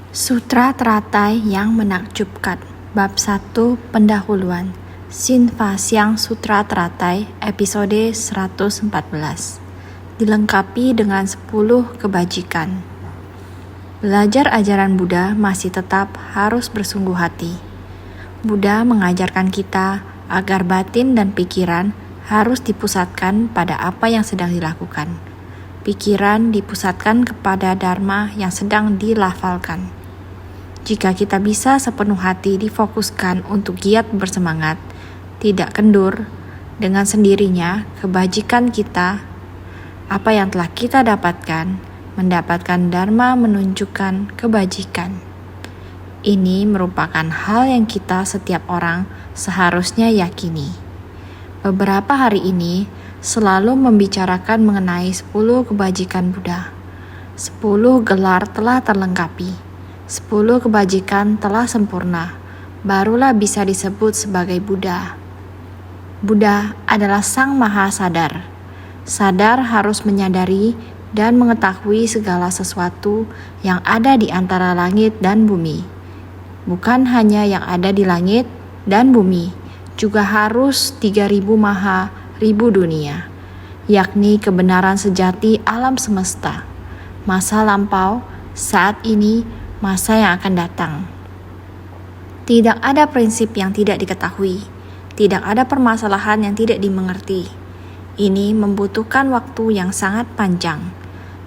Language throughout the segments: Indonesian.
Sutra Teratai yang Menakjubkan. Bab 1 Pendahuluan. Sinfa Siang Sutra Teratai episode 114. Dilengkapi dengan 10 kebajikan. Belajar ajaran Buddha masih tetap harus bersungguh hati. Buddha mengajarkan kita agar batin dan pikiran harus dipusatkan pada apa yang sedang dilakukan. Pikiran dipusatkan kepada dharma yang sedang dilafalkan. Jika kita bisa sepenuh hati difokuskan untuk giat bersemangat, tidak kendur, dengan sendirinya kebajikan kita, apa yang telah kita dapatkan, mendapatkan dharma menunjukkan kebajikan. Ini merupakan hal yang kita setiap orang seharusnya yakini. Beberapa hari ini selalu membicarakan mengenai 10 kebajikan Buddha. 10 gelar telah terlengkapi. 10 kebajikan telah sempurna, barulah bisa disebut sebagai Buddha. Buddha adalah Sang Maha Sadar. Sadar harus menyadari dan mengetahui segala sesuatu yang ada di antara langit dan bumi. Bukan hanya yang ada di langit dan bumi, juga harus 3000 maha ribu dunia, yakni kebenaran sejati alam semesta, masa lampau, saat ini, masa yang akan datang. Tidak ada prinsip yang tidak diketahui, tidak ada permasalahan yang tidak dimengerti. Ini membutuhkan waktu yang sangat panjang,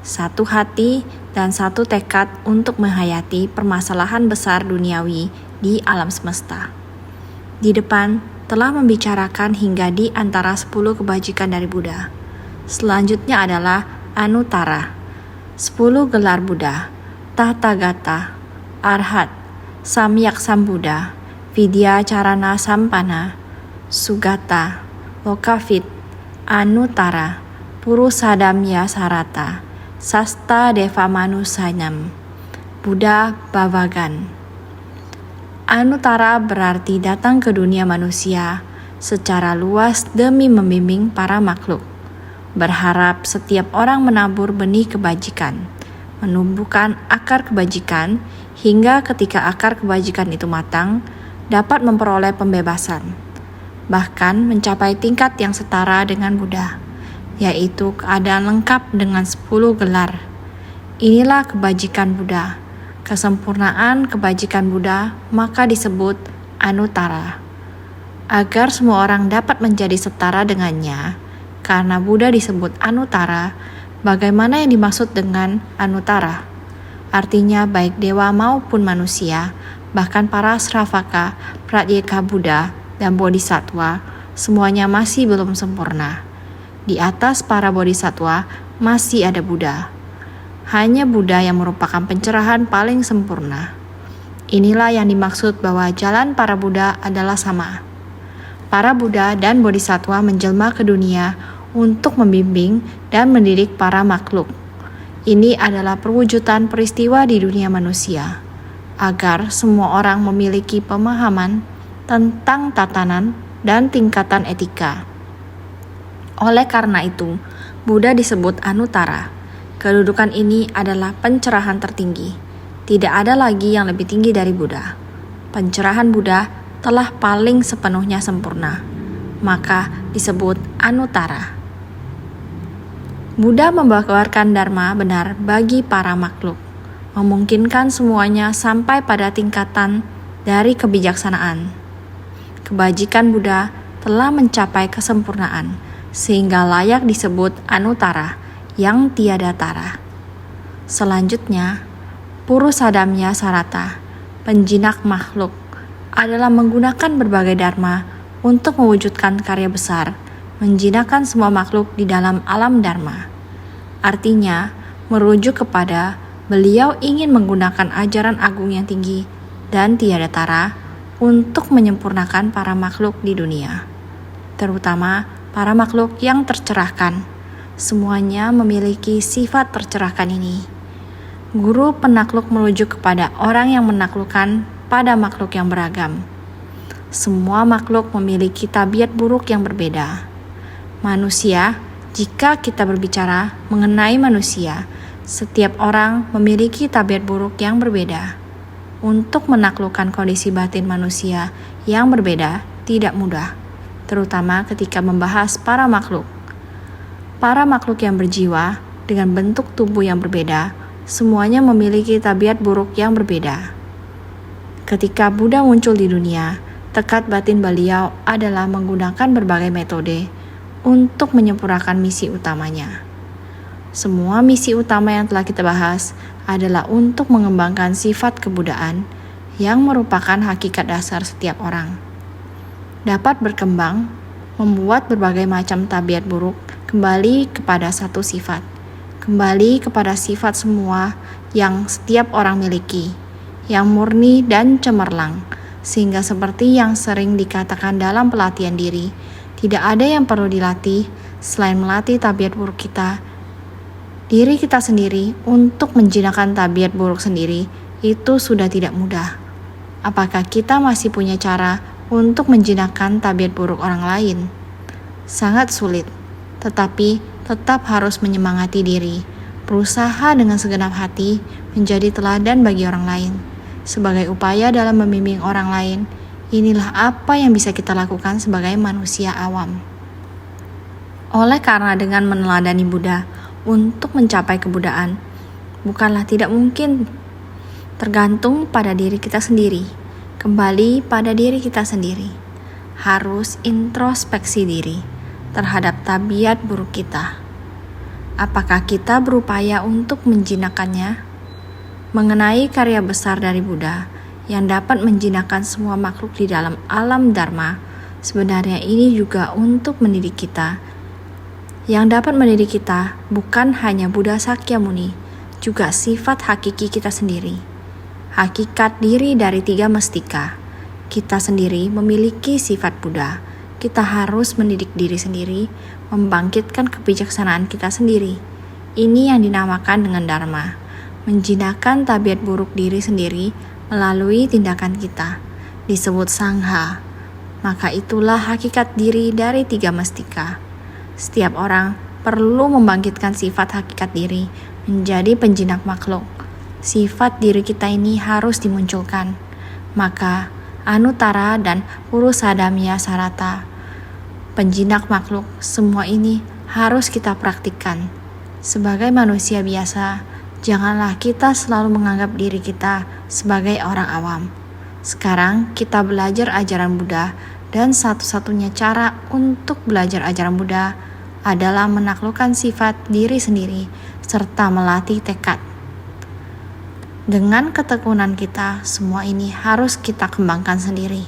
satu hati dan satu tekad untuk menghayati permasalahan besar duniawi di alam semesta. Di depan telah membicarakan hingga di antara 10 kebajikan dari Buddha. Selanjutnya adalah Anuttara, 10 gelar Buddha, Tathagata, Arhat, Samyak Sambuddha, Vidya Carana Sampana, Sugata, Lokavit, Anuttara, Purusadamya Sarata, Sasta Deva Manusanam, Buddha Bhavagan. Anuttara berarti datang ke dunia manusia secara luas demi membimbing para makhluk. Berharap setiap orang menabur benih kebajikan, menumbuhkan akar kebajikan hingga ketika akar kebajikan itu matang, dapat memperoleh pembebasan, bahkan mencapai tingkat yang setara dengan Buddha, yaitu keadaan lengkap dengan 10 gelar. Inilah kebajikan Buddha. Kesempurnaan kebajikan Buddha maka disebut Anuttara. Agar semua orang dapat menjadi setara dengannya, karena Buddha disebut Anuttara, bagaimana yang dimaksud dengan Anuttara? Artinya baik dewa maupun manusia, bahkan para Sravaka, Pratyeka Buddha, dan Bodhisattva, semuanya masih belum sempurna. Di atas para Bodhisattva masih ada Buddha. Hanya Buddha yang merupakan pencerahan paling sempurna. Inilah yang dimaksud bahwa jalan para Buddha adalah sama. Para Buddha dan Bodhisattva menjelma ke dunia untuk membimbing dan mendidik para makhluk. Ini adalah perwujudan peristiwa di dunia manusia, agar semua orang memiliki pemahaman tentang tatanan dan tingkatan etika. Oleh karena itu, Buddha disebut Anuttara. Kedudukan ini adalah pencerahan tertinggi. Tidak ada lagi yang lebih tinggi dari Buddha. Pencerahan Buddha telah paling sepenuhnya sempurna, maka disebut Anuttara. Buddha membawakan dharma benar bagi para makhluk, memungkinkan semuanya sampai pada tingkatan dari kebijaksanaan. Kebajikan Buddha telah mencapai kesempurnaan, sehingga layak disebut Anuttara, yang tiada tara. Selanjutnya, Purusadamya Sarata, penjinak makhluk, adalah menggunakan berbagai dharma untuk mewujudkan karya besar, menjinakkan semua makhluk di dalam alam dharma. Artinya, merujuk kepada beliau ingin menggunakan ajaran agung yang tinggi dan tiada tara untuk menyempurnakan para makhluk di dunia, terutama para makhluk yang tercerahkan. Semuanya memiliki sifat tercerahkan ini. Guru penakluk merujuk kepada orang yang menaklukkan pada makhluk yang beragam. Semua makhluk memiliki tabiat buruk yang berbeda. Manusia Jika kita berbicara mengenai manusia, setiap orang memiliki tabiat buruk yang berbeda. Untuk menaklukkan kondisi batin manusia yang berbeda tidak mudah, terutama ketika membahas para makhluk. Para makhluk yang berjiwa dengan bentuk tubuh yang berbeda, semuanya memiliki tabiat buruk yang berbeda. Ketika Buddha muncul di dunia, tekad batin beliau adalah menggunakan berbagai metode untuk menyempurnakan misi utamanya. Semua misi utama yang telah kita bahas adalah untuk mengembangkan sifat kebudaan yang merupakan hakikat dasar setiap orang. Dapat berkembang, membuat berbagai macam tabiat buruk kembali kepada satu sifat, kembali kepada sifat semua yang setiap orang miliki, yang murni dan cemerlang, sehingga seperti yang sering dikatakan dalam pelatihan diri, tidak ada yang perlu dilatih selain melatih tabiat buruk kita. Diri kita sendiri untuk menjinakkan tabiat buruk sendiri itu sudah tidak mudah. Apakah kita masih punya cara untuk menjinakkan tabiat buruk orang lain? Sangat sulit, tetapi tetap harus menyemangati diri, berusaha dengan segenap hati menjadi teladan bagi orang lain. Sebagai upaya dalam membimbing orang lain, inilah apa yang bisa kita lakukan sebagai manusia awam. Oleh karena dengan meneladani Buddha untuk mencapai kebudaan, bukanlah tidak mungkin, tergantung pada diri kita sendiri, kembali pada diri kita sendiri. Harus introspeksi diri terhadap tabiat buruk kita. Apakah kita berupaya untuk menjinakkannya? Mengenai karya besar dari Buddha yang dapat menjinakkan semua makhluk di dalam alam Dharma, sebenarnya ini juga untuk mendidik kita. Yang dapat mendidik kita bukan hanya Buddha Sakyamuni, juga sifat hakiki kita sendiri. Hakikat diri dari 3 mestika. Kita sendiri memiliki sifat Buddha. Kita harus mendidik diri sendiri, membangkitkan kebijaksanaan kita sendiri. Ini yang dinamakan dengan Dharma, menjinakkan tabiat buruk diri sendiri melalui tindakan kita, disebut Sangha. Maka itulah hakikat diri dari 3 mestika. Setiap orang perlu membangkitkan sifat hakikat diri menjadi penjinak makhluk. Sifat diri kita ini harus dimunculkan. Maka Anuttara dan Purusadhamya Sarata, penjinak makhluk, semua ini harus kita praktikkan. Sebagai manusia biasa, janganlah kita selalu menganggap diri kita sebagai orang awam. Sekarang kita belajar ajaran Buddha, dan satu-satunya cara untuk belajar ajaran Buddha adalah menaklukkan sifat diri sendiri serta melatih tekad. Dengan ketekunan kita, semua ini harus kita kembangkan sendiri.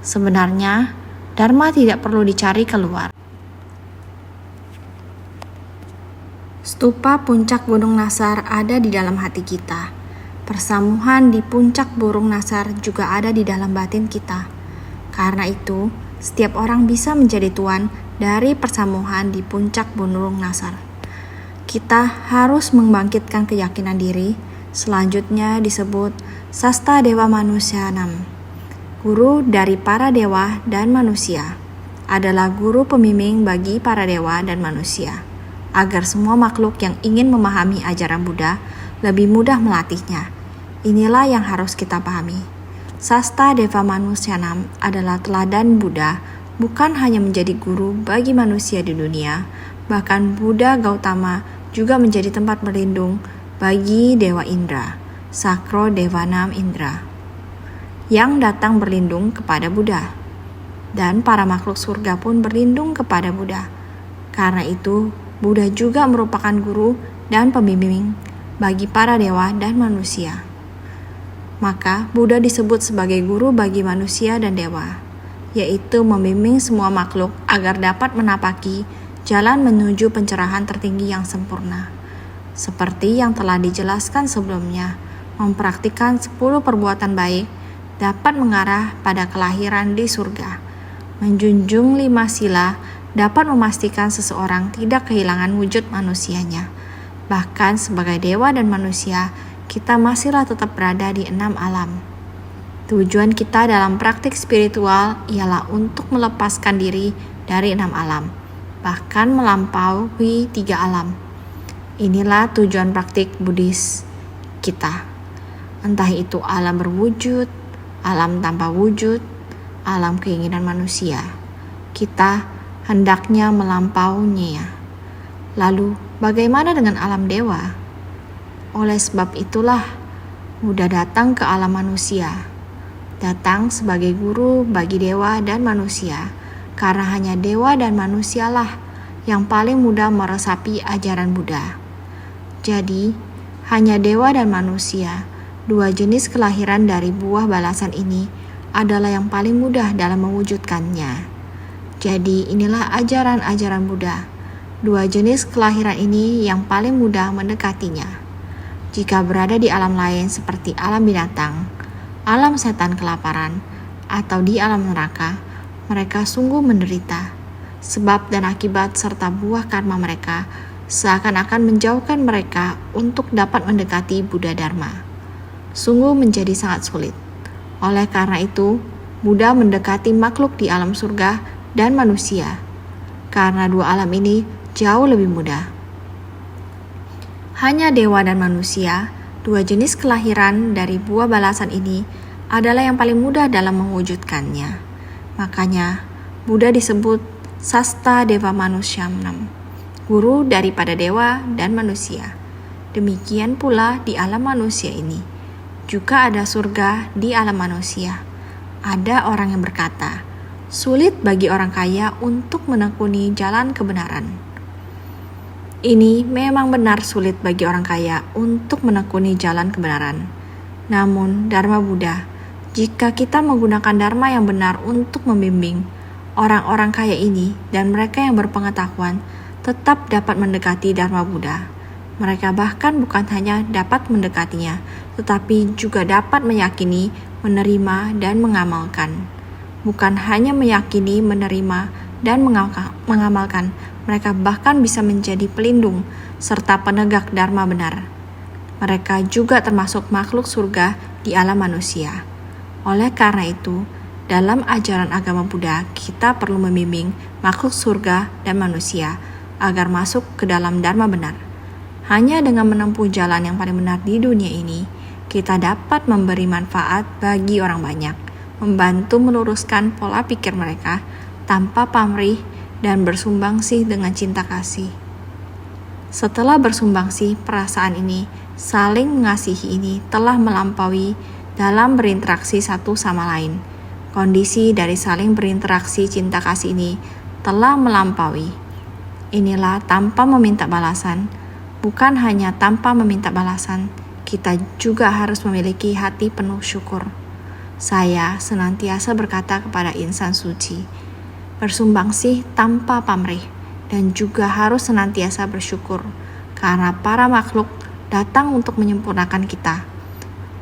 Sebenarnya, Dharma tidak perlu dicari keluar. Stupa puncak Gunung Nasar ada di dalam hati kita. Persamuhan di puncak Burung Nasar juga ada di dalam batin kita. Karena itu, setiap orang bisa menjadi tuan dari persamuhan di puncak Burung Nasar. Kita harus membangkitkan keyakinan diri. Selanjutnya disebut Sasta Dewa Manusyanam. Guru dari para dewa dan manusia adalah guru pembimbing bagi para dewa dan manusia, agar semua makhluk yang ingin memahami ajaran Buddha lebih mudah melatihnya. Inilah yang harus kita pahami. Sasta Deva Manusyanam adalah teladan Buddha, bukan hanya menjadi guru bagi manusia di dunia, bahkan Buddha Gautama juga menjadi tempat berlindung bagi Dewa Indra, Sakro Devanam Indra, yang datang berlindung kepada Buddha. Dan para makhluk surga pun berlindung kepada Buddha. Karena itu, Buddha juga merupakan guru dan pembimbing bagi para dewa dan manusia. Maka Buddha disebut sebagai guru bagi manusia dan dewa, yaitu membimbing semua makhluk agar dapat menapaki jalan menuju pencerahan tertinggi yang sempurna. Seperti yang telah dijelaskan sebelumnya, mempraktikkan 10 perbuatan baik dapat mengarah pada kelahiran di surga. Menjunjung 5 sila dapat memastikan seseorang tidak kehilangan wujud manusianya. Bahkan sebagai dewa dan manusia, kita masihlah tetap berada di 6 alam. Tujuan kita dalam praktik spiritual ialah untuk melepaskan diri dari 6 alam. bahkan melampaui 3 alam. Inilah tujuan praktik Buddhis kita. Entah itu alam berwujud, alam tanpa wujud, alam keinginan manusia. Kita hendaknya melampauinya. Lalu, bagaimana dengan alam dewa? Oleh sebab itulah, Buddha datang ke alam manusia. Datang sebagai guru bagi dewa dan manusia, karena hanya dewa dan manusialah yang paling mudah meresapi ajaran Buddha. Jadi, hanya dewa dan manusia, dua jenis kelahiran dari buah balasan ini, adalah yang paling mudah dalam mewujudkannya. Jadi, inilah ajaran-ajaran Buddha. Dua jenis kelahiran ini yang paling mudah mendekatinya. Jika berada di alam lain seperti alam binatang, alam setan kelaparan, atau di alam neraka, mereka sungguh menderita. Sebab dan akibat serta buah karma mereka seakan-akan menjauhkan mereka untuk dapat mendekati Buddha Dharma. Sungguh menjadi sangat sulit. Oleh karena itu, Buddha mendekati makhluk di alam surga dan manusia. Karena dua alam ini jauh lebih mudah. Hanya dewa dan manusia, dua jenis kelahiran dari buah balasan ini adalah yang paling mudah dalam mewujudkannya. Makanya, Buddha disebut Sasta Deva Manusyamnam, guru daripada dewa dan manusia. Demikian pula di alam manusia ini. Juga ada surga di alam manusia. Ada orang yang berkata, sulit bagi orang kaya untuk menekuni jalan kebenaran. Ini memang benar sulit bagi orang kaya untuk menekuni jalan kebenaran. Namun, Dharma Buddha, jika kita menggunakan Dharma yang benar untuk membimbing, orang-orang kaya ini dan mereka yang berpengetahuan tetap dapat mendekati Dharma Buddha. Mereka bahkan bukan hanya dapat mendekatinya, tetapi juga dapat meyakini, menerima, dan mengamalkan. Bukan hanya meyakini, menerima, dan mengamalkan, mereka bahkan bisa menjadi pelindung serta penegak Dharma benar. Mereka juga termasuk makhluk surga di alam manusia. Oleh karena itu, dalam ajaran agama Buddha, kita perlu membimbing makhluk surga dan manusia agar masuk ke dalam Dharma benar. Hanya dengan menempuh jalan yang paling benar di dunia ini, kita dapat memberi manfaat bagi orang banyak, membantu meluruskan pola pikir mereka tanpa pamrih dan bersumbangsi dengan cinta kasih. Setelah bersumbangsi, perasaan ini, saling mengasihi ini telah melampaui dalam berinteraksi satu sama lain. Kondisi dari saling berinteraksi cinta kasih ini telah melampaui. Inilah tanpa meminta balasan. Bukan hanya tanpa meminta balasan, kita juga harus memiliki hati penuh syukur. Saya senantiasa berkata kepada insan suci, bersumbangsi tanpa pamrih, dan juga harus senantiasa bersyukur, karena para makhluk datang untuk menyempurnakan kita.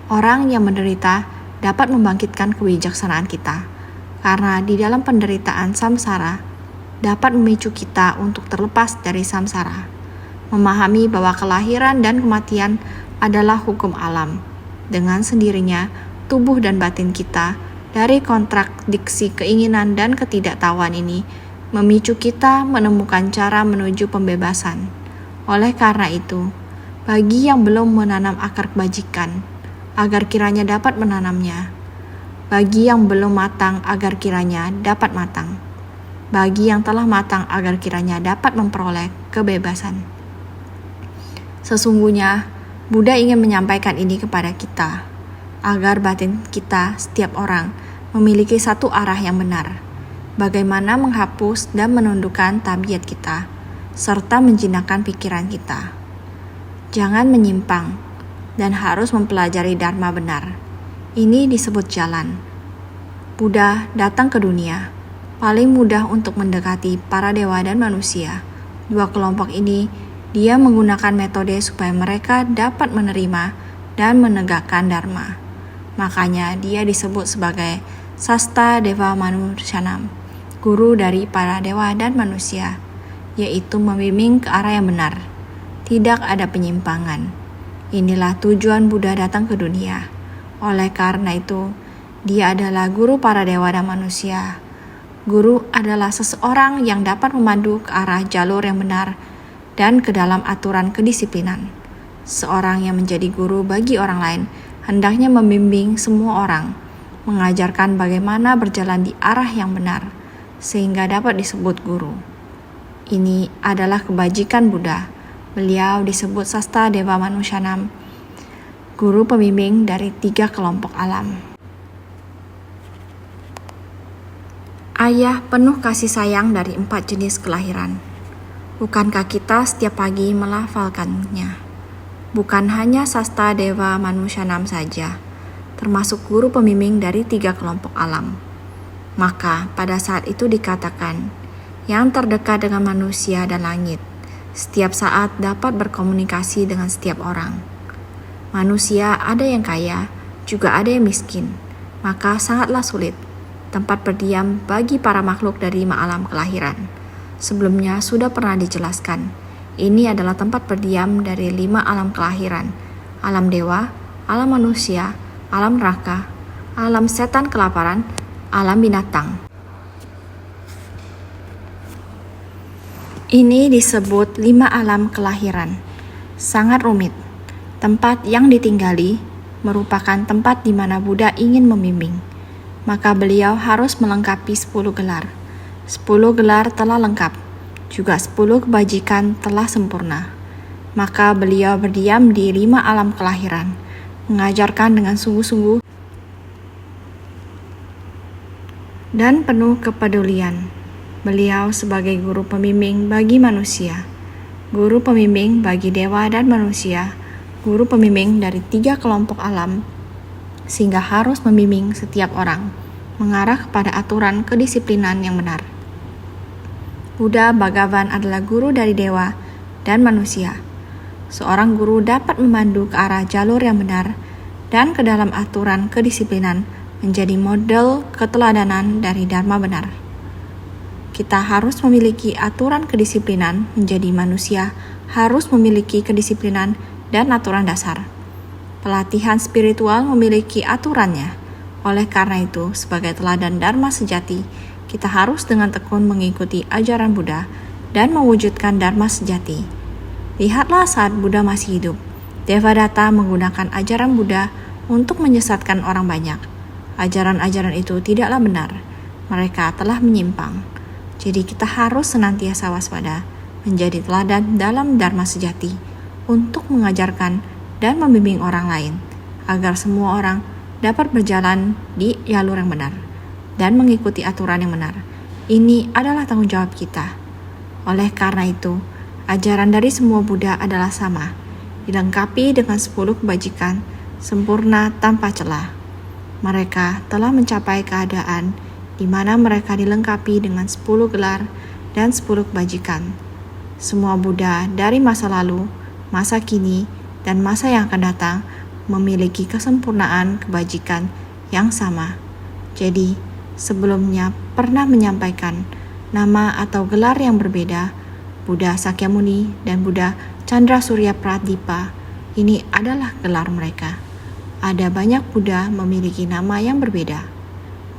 Orang yang menderita dapat membangkitkan kebijaksanaan kita, karena di dalam penderitaan samsara dapat memicu kita untuk terlepas dari samsara, memahami bahwa kelahiran dan kematian adalah hukum alam. Dengan sendirinya, tubuh dan batin kita dari kontradiksi keinginan dan ketidaktahuan ini memicu kita menemukan cara menuju pembebasan. Oleh karena itu, bagi yang belum menanam akar kebajikan, agar kiranya dapat menanamnya. Bagi yang belum matang, agar kiranya dapat matang. Bagi yang telah matang, agar kiranya dapat memperoleh kebebasan. Sesungguhnya, Buddha ingin menyampaikan ini kepada kita, agar batin kita, setiap orang, memiliki satu arah yang benar. Bagaimana menghapus dan menundukkan tabiat kita, serta menjinakkan pikiran kita. Jangan menyimpang, dan harus mempelajari Dharma benar. Ini disebut jalan. Buddha datang ke dunia, paling mudah untuk mendekati para dewa dan manusia. Dua kelompok ini, dia menggunakan metode supaya mereka dapat menerima dan menegakkan Dharma. Makanya dia disebut sebagai Sasta Deva Manusyamnam, guru dari para dewa dan manusia, yaitu membimbing ke arah yang benar. Tidak ada penyimpangan. Inilah tujuan Buddha datang ke dunia. Oleh karena itu, dia adalah guru para dewa dan manusia. Guru adalah seseorang yang dapat memandu ke arah jalur yang benar dan ke dalam aturan kedisiplinan. Seorang yang menjadi guru bagi orang lain hendaknya membimbing semua orang, mengajarkan bagaimana berjalan di arah yang benar, sehingga dapat disebut guru. Ini adalah kebajikan Buddha. Beliau disebut Sasta Dewa Manusyanam, guru pembimbing dari 3 kelompok alam. Ayah penuh kasih sayang dari 4 jenis kelahiran. Bukankah kita setiap pagi melafalkannya? Bukan hanya Sasta Dewa Manusyanam saja, termasuk guru pembimbing dari 3 kelompok alam. Maka pada saat itu dikatakan, yang terdekat dengan manusia dan langit, setiap saat dapat berkomunikasi dengan setiap orang. Manusia ada yang kaya, juga ada yang miskin, maka sangatlah sulit tempat berdiam bagi para makhluk dari 5 alam kelahiran. Sebelumnya sudah pernah dijelaskan, ini adalah tempat berdiam dari 5 alam kelahiran, alam dewa, alam manusia, alam neraka, alam setan kelaparan, alam binatang. Ini disebut 5 alam kelahiran. Sangat rumit. Tempat yang ditinggali merupakan tempat di mana Buddha ingin membimbing. Maka beliau harus melengkapi 10 gelar. 10 gelar telah lengkap. Juga 10 kebajikan telah sempurna. Maka beliau berdiam di 5 alam kelahiran, mengajarkan dengan sungguh-sungguh dan penuh kepedulian. Beliau sebagai guru pembimbing bagi manusia, guru pembimbing bagi dewa dan manusia, guru pembimbing dari 3 kelompok alam, sehingga harus membimbing setiap orang mengarah kepada aturan kedisiplinan yang benar. Buddha Bhagavan adalah guru dari dewa dan manusia. Seorang guru dapat memandu ke arah jalur yang benar dan ke dalam aturan kedisiplinan, menjadi model keteladanan dari dharma benar. Kita harus memiliki aturan kedisiplinan, menjadi manusia harus memiliki kedisiplinan dan aturan dasar. Pelatihan spiritual memiliki aturannya. Oleh karena itu, sebagai teladan dharma sejati, kita harus dengan tekun mengikuti ajaran Buddha dan mewujudkan dharma sejati. Lihatlah saat Buddha masih hidup, Devadatta menggunakan ajaran Buddha untuk menyesatkan orang banyak. Ajaran-ajaran itu tidaklah benar. Mereka telah menyimpang. Jadi kita harus senantiasa waspada, menjadi teladan dalam dharma sejati untuk mengajarkan dan membimbing orang lain, agar semua orang dapat berjalan di jalur yang benar dan mengikuti aturan yang benar. Ini adalah tanggung jawab kita. Oleh karena itu, ajaran dari semua Buddha adalah sama, dilengkapi dengan 10 kebajikan, sempurna tanpa celah. Mereka telah mencapai keadaan di mana mereka dilengkapi dengan 10 gelar dan 10 kebajikan. Semua Buddha dari masa lalu, masa kini, dan masa yang akan datang memiliki kesempurnaan kebajikan yang sama. Jadi, sebelumnya pernah menyampaikan nama atau gelar yang berbeda, Buddha Sakyamuni dan Buddha Chandra Surya Pradipa. Ini adalah gelar mereka. Ada banyak Buddha memiliki nama yang berbeda.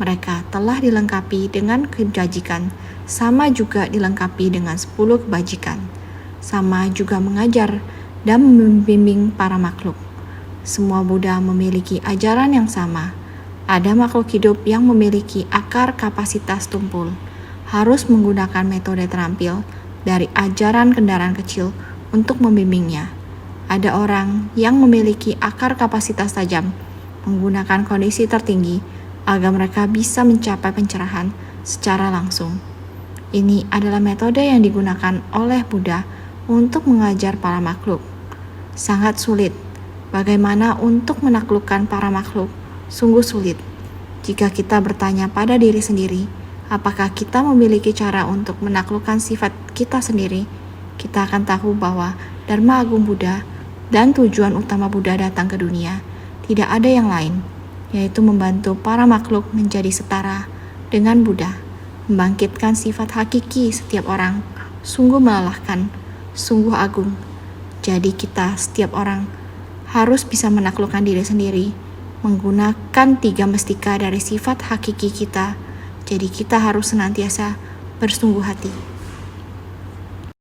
Mereka telah dilengkapi dengan kebajikan, sama juga dilengkapi dengan 10 kebajikan, sama juga mengajar dan membimbing para makhluk. Semua Buddha memiliki ajaran yang sama. Ada makhluk hidup yang memiliki akar kapasitas tumpul, harus menggunakan metode terampil dari ajaran kendaraan kecil untuk membimbingnya. Ada orang yang memiliki akar kapasitas tajam, menggunakan kondisi tertinggi, agar mereka bisa mencapai pencerahan secara langsung. Ini adalah metode yang digunakan oleh Buddha untuk mengajar para makhluk. Sangat sulit. Bagaimana untuk menaklukkan para makhluk? Sungguh sulit. Jika kita bertanya pada diri sendiri, apakah kita memiliki cara untuk menaklukkan sifat kita sendiri? Kita akan tahu bahwa Dharma Agung Buddha dan tujuan utama Buddha datang ke dunia tidak ada yang lain, yaitu membantu para makhluk menjadi setara dengan Buddha, membangkitkan sifat hakiki setiap orang. Sungguh melelahkan, sungguh agung. Jadi kita, setiap orang, harus bisa menaklukkan diri sendiri, menggunakan 3 mestika dari sifat hakiki kita. Jadi kita harus senantiasa bersungguh hati.